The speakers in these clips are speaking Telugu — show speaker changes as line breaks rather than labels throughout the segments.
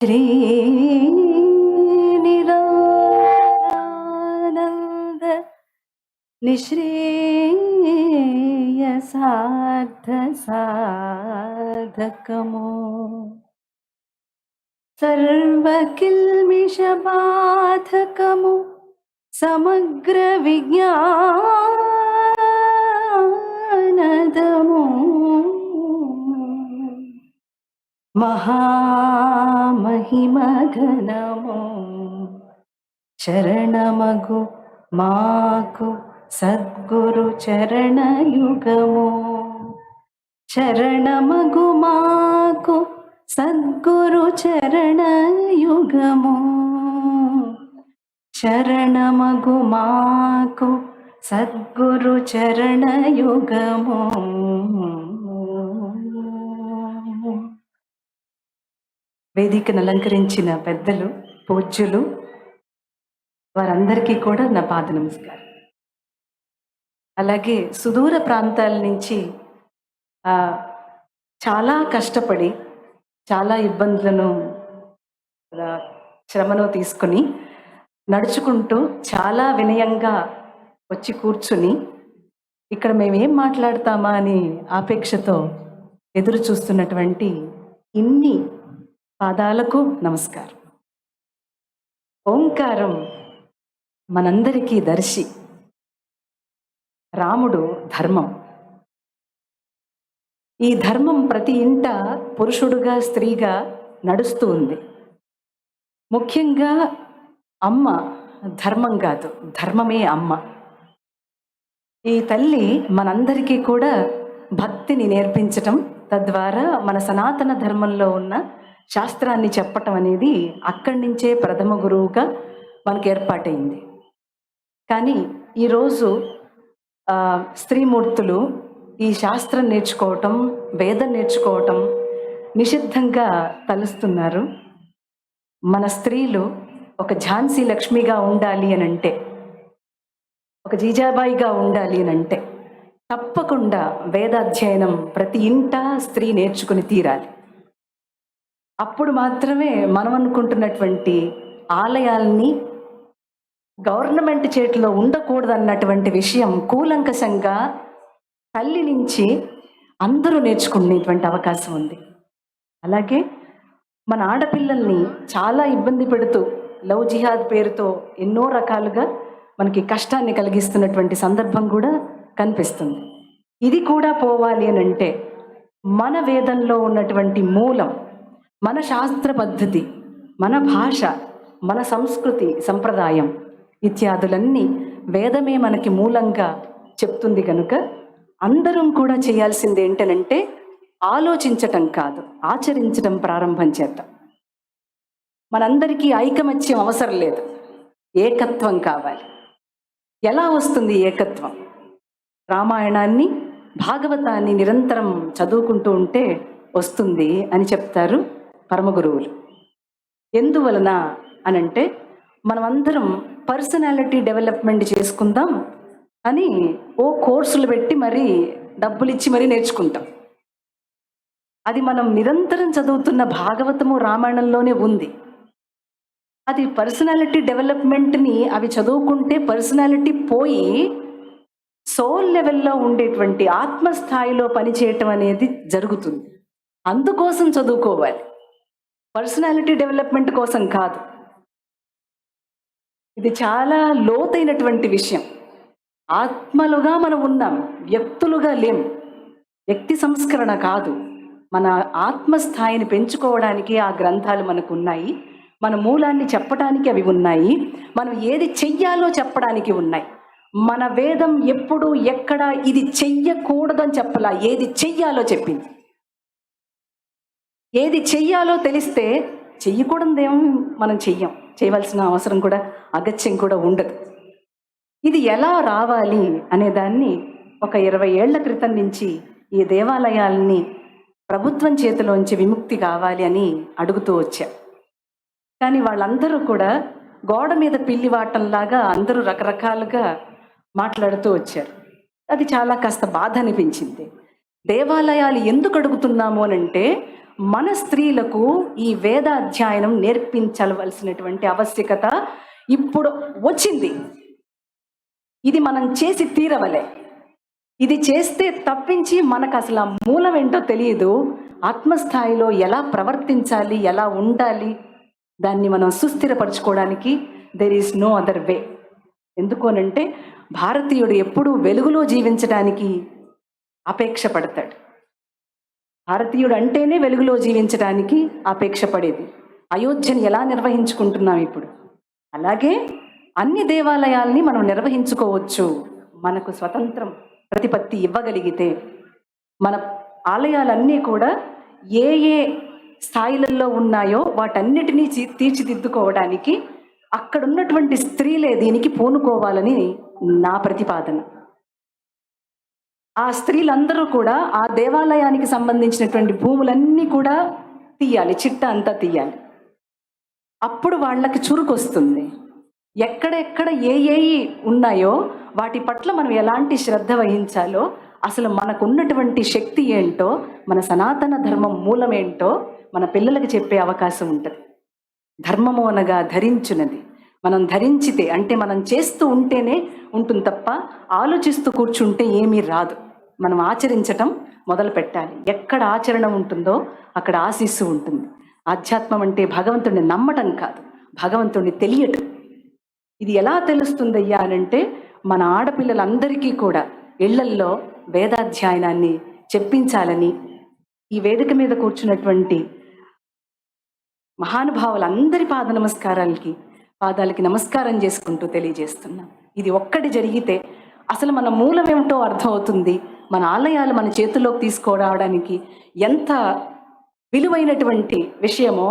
श्रीनिरानन्द निःश्रेयसार्थसाधकमो सर्वकिल्बिषबाधकमो समग्र विज्ञानदमो మహామహిమఘనము శరణమగు మాకు సద్గురు చరణయుగము శరణమగు మాకు సద్గురు చరణయుగము శరణమగు మాకు సద్గురు చరణయుగము. వేదికను అలంకరించిన పెద్దలు, పూజ్యులు, వారందరికీ కూడా నా పాద నమస్కారం. అలాగే సుదూర ప్రాంతాల నుంచి చాలా కష్టపడి చాలా ఇబ్బందులను శ్రమను తీసుకుని నడుచుకుంటూ చాలా వినయంగా వచ్చి కూర్చుని ఇక్కడ మేమేం మాట్లాడతామా అని ఆపేక్షతో ఎదురు చూస్తున్నటువంటి ఇన్ని పాదాలకు నమస్కారం. ఓంకారం మనందరికీ దర్శి. రాముడు ధర్మం. ఈ ధర్మం ప్రతి ఇంట పురుషుడుగా స్త్రీగా నడుస్తూ ఉంది. ముఖ్యంగా అమ్మ ధర్మం కాదు, ధర్మమే అమ్మ. ఈ తల్లి మనందరికీ కూడా భక్తిని నేర్పించటం, తద్వారా మన సనాతన ధర్మంలో ఉన్న శాస్త్రాన్ని చెప్పటం అనేది అక్కడి నుంచే ప్రథమ గురువుగా మనకు ఏర్పాటైంది. కానీ ఈరోజు స్త్రీమూర్తులు ఈ శాస్త్రం నేర్చుకోవటం, వేదం నేర్చుకోవటం నిషిద్ధంగా తలుస్తున్నారు. మన స్త్రీలు ఒక ఝాన్సీ లక్ష్మిగా ఉండాలి అని అంటే, ఒక జీజాబాయిగా ఉండాలి అని అంటే తప్పకుండా వేదాధ్యయనం ప్రతి ఇంటా స్త్రీ నేర్చుకుని తీరాలి. అప్పుడు మాత్రమే మనం అనుకుంటున్నటువంటి ఆలయాల్ని గవర్నమెంట్ చేతిలో ఉండకూడదన్నటువంటి విషయం కూలంకషంగా తల్లి నుంచి అందరూ నేర్చుకునేటువంటి అవకాశం ఉంది. అలాగే మన ఆడపిల్లల్ని చాలా ఇబ్బంది పెడుతూ లవ్ జిహాద్ పేరుతో ఎన్నో రకాలుగా మనకి కష్టాన్ని కలిగిస్తున్నటువంటి సందర్భం కూడా కనిపిస్తుంది. ఇది కూడా పోవాలి అని అంటే మన వేదంలో ఉన్నటువంటి మూలం, మన శాస్త్ర పద్ధతి, మన భాష, మన సంస్కృతి, సంప్రదాయం ఇత్యాదులన్నీ వేదమే మనకి మూలంగా చెప్తుంది. కనుక అందరం కూడా చేయాల్సింది ఏంటనంటే ఆలోచించటం కాదు, ఆచరించడం ప్రారంభం చేద్దాం. మనందరికీ ఐకమత్యం అవసరం లేదు, ఏకత్వం కావాలి. ఎలా వస్తుంది ఏకత్వం? రామాయణాన్ని, భాగవతాన్ని నిరంతరం చదువుకుంటూ ఉంటే వస్తుంది అని చెప్తారు పరమగురువులు. ఎందువలన అనంటే మనమందరం పర్సనాలిటీ డెవలప్మెంట్ చేసుకుందాం అని ఓ కోర్సులు పెట్టి మరీ డబ్బులు ఇచ్చి మరీ నేర్చుకుంటాం. అది మనం నిరంతరం చదువుతున్న భాగవతము, రామాయణంలోనే ఉంది. అది పర్సనాలిటీ డెవలప్మెంట్ని అవి చదువుకుంటే పర్సనాలిటీ పోయి సోల్ లెవెల్లో ఉండేటువంటి ఆత్మస్థాయిలో పనిచేయటం అనేది జరుగుతుంది. అందుకోసం చదువుకోవాలి, పర్సనాలిటీ డెవలప్మెంట్ కోసం కాదు. ఇది చాలా లోతైనటువంటి విషయం. ఆత్మలుగా మనం ఉన్నాం, వ్యక్తులుగా లేం. వ్యక్తి సంస్కరణ కాదు, మన ఆత్మస్థాయిని పెంచుకోవడానికి ఆ గ్రంథాలు మనకు ఉన్నాయి. మన మూలాన్ని చెప్పడానికి అవి ఉన్నాయి. మనం ఏది చెయ్యాలో చెప్పడానికి ఉన్నాయి. మన వేదం ఎప్పుడు ఎక్కడ ఇది చెయ్యకూడదని చెప్పలా, ఏది చెయ్యాలో చెప్పింది. ఏది చెయ్యాలో తెలిస్తే చెయ్యకూడదేమో మనం చెయ్యం, చేయవలసిన అవసరం కూడా అగత్యం కూడా ఉండదు. ఇది ఎలా రావాలి అనేదాన్ని ఒక 20 ఏళ్ల క్రితం నుంచి ఈ దేవాలయాల్ని ప్రభుత్వం చేతిలోంచి విముక్తి కావాలి అని అడుగుతూ వచ్చా. కానీ వాళ్ళందరూ కూడా గోడ మీద పిల్లివాటంలాగా అందరూ రకరకాలుగా మాట్లాడుతూ వచ్చారు. అది చాలా కాస్త బాధ అనిపించింది. దేవాలయాలు ఎందుకు అడుగుతున్నాము అనంటే మన స్త్రీలకు ఈ వేదాధ్యయనం నేర్పించవలసినటువంటి ఆవశ్యకత ఇప్పుడు వచ్చింది. ఇది మనం చేసి తీరవలే. ఇది చేస్తే తప్పించి మనకు అసలు ఆ మూలం ఏంటో తెలియదు. ఆత్మస్థాయిలో ఎలా ప్రవర్తించాలి, ఎలా ఉండాలి, దాన్ని మనం సుస్థిరపరచుకోవడానికి there is no other way. ఎందుకోనంటే భారతీయుడు ఎప్పుడూ వెలుగులో జీవించడానికి అపేక్ష పడతాడు. భారతీయుడు అంటేనే వెలుగులో జీవించడానికి అపేక్ష పడేది. అయోధ్యని ఎలా నిర్వహించుకుంటున్నాం ఇప్పుడు, అలాగే అన్ని దేవాలయాల్ని మనం నిర్వహించుకోవచ్చు. మనకు స్వతంత్రం ప్రతిపత్తి ఇవ్వగలిగితే మన ఆలయాలన్నీ కూడా ఏ ఏ స్థాయిలలో ఉన్నాయో వాటన్నిటినీ తీర్చిదిద్దుకోవడానికి అక్కడున్నటువంటి స్త్రీలే దీనికి పూనుకోవాలని నా ప్రతిపాదన. ఆ స్త్రీలందరూ కూడా ఆ దేవాలయానికి సంబంధించినటువంటి భూములన్నీ కూడా తీయాలి, చిట్ట అంతా తీయాలి. అప్పుడు వాళ్ళకి చురుకొస్తుంది. ఎక్కడెక్కడ ఏ ఉన్నాయో వాటి పట్ల మనం ఎలాంటి శ్రద్ధ వహించాలో, అసలు మనకున్నటువంటి శక్తి ఏంటో, మన సనాతన ధర్మం మూలమేంటో మన పిల్లలకి చెప్పే అవకాశం ఉంటుంది. ధర్మము అనగా ధరించున్నది. మనం ధరించితే అంటే మనం చేస్తూ ఉంటేనే ఉంటుంది తప్ప ఆలోచిస్తూ కూర్చుంటే ఏమీ రాదు. మనం ఆచరించటం మొదలు పెట్టాలి. ఎక్కడ ఆచరణ ఉంటుందో అక్కడ ఆశీస్సు ఉంటుంది. ఆధ్యాత్మం అంటే భగవంతుడిని నమ్మటం కాదు, భగవంతుడిని తెలియటం. ఇది ఎలా తెలుస్తుందయ్యా అనంటే మన ఆడపిల్లలందరికీ కూడా ఇళ్లల్లో వేదాధ్యయనాన్ని చెప్పించాలని ఈ వేదిక మీద కూర్చున్నటువంటి మహానుభావులందరి పాదాలకి నమస్కారం చేసుకుంటూ తెలియజేస్తున్నాం. ఇది ఒక్కటి జరిగితే అసలు మన మూలం ఏమిటో అర్థమవుతుంది. మన ఆలయాలు మన చేతుల్లోకి తీసుకురావడానికి ఎంత విలువైనటువంటి విషయమో,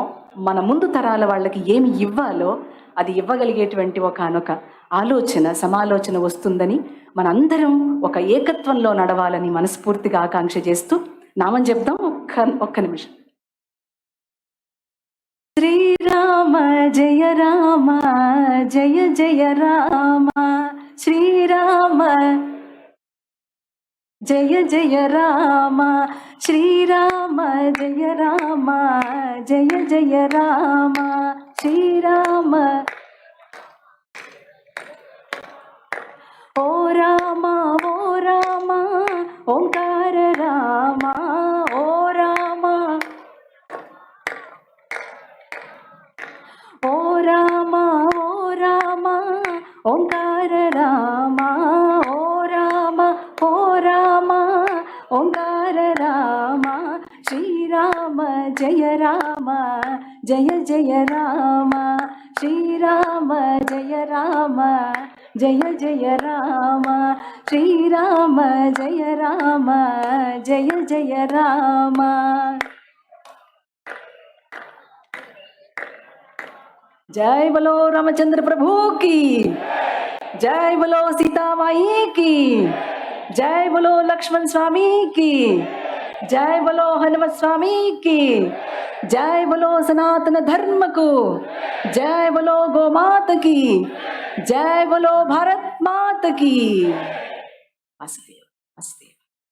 మన ముందు తరాల వాళ్ళకి ఏమి ఇవ్వాలో అది ఇవ్వగలిగేటువంటి ఒకనొక సమాలోచన వస్తుందని మనందరం ఒక ఏకత్వంలో నడవాలని మనస్ఫూర్తిగా ఆకాంక్ష చేస్తూ నామం చెప్దాం. ఒక్క నిమిషం. శ్రీరామ జయ రామ జయ జయ రామ, శ్రీరామ జయ జయ రామ, శ్రీరామ జయ రామ జయ జయ రామ, శ్రీరామ ఓ రామ ఓంకార రామ, ఓ రామ ఓంకార రామ, ఓ రామ ఓంకార రామ, శ్రీరామ జయ రామ జయ జయ రామ, శ్రీరామ జయ రామ జయ జయ రామ, శ్రీరామ జయ రామ జయ జయ రామ. जय बोलो रामचंद्र प्रभु की, जय बोलो सीता माई की, जय बोलो लक्ष्मण स्वामी की, जय बोलो हनुमत स्वामी की, जय बोलो सनातन धर्म को, जय बोलो गौ माता की, जय बोलो भारत माता की।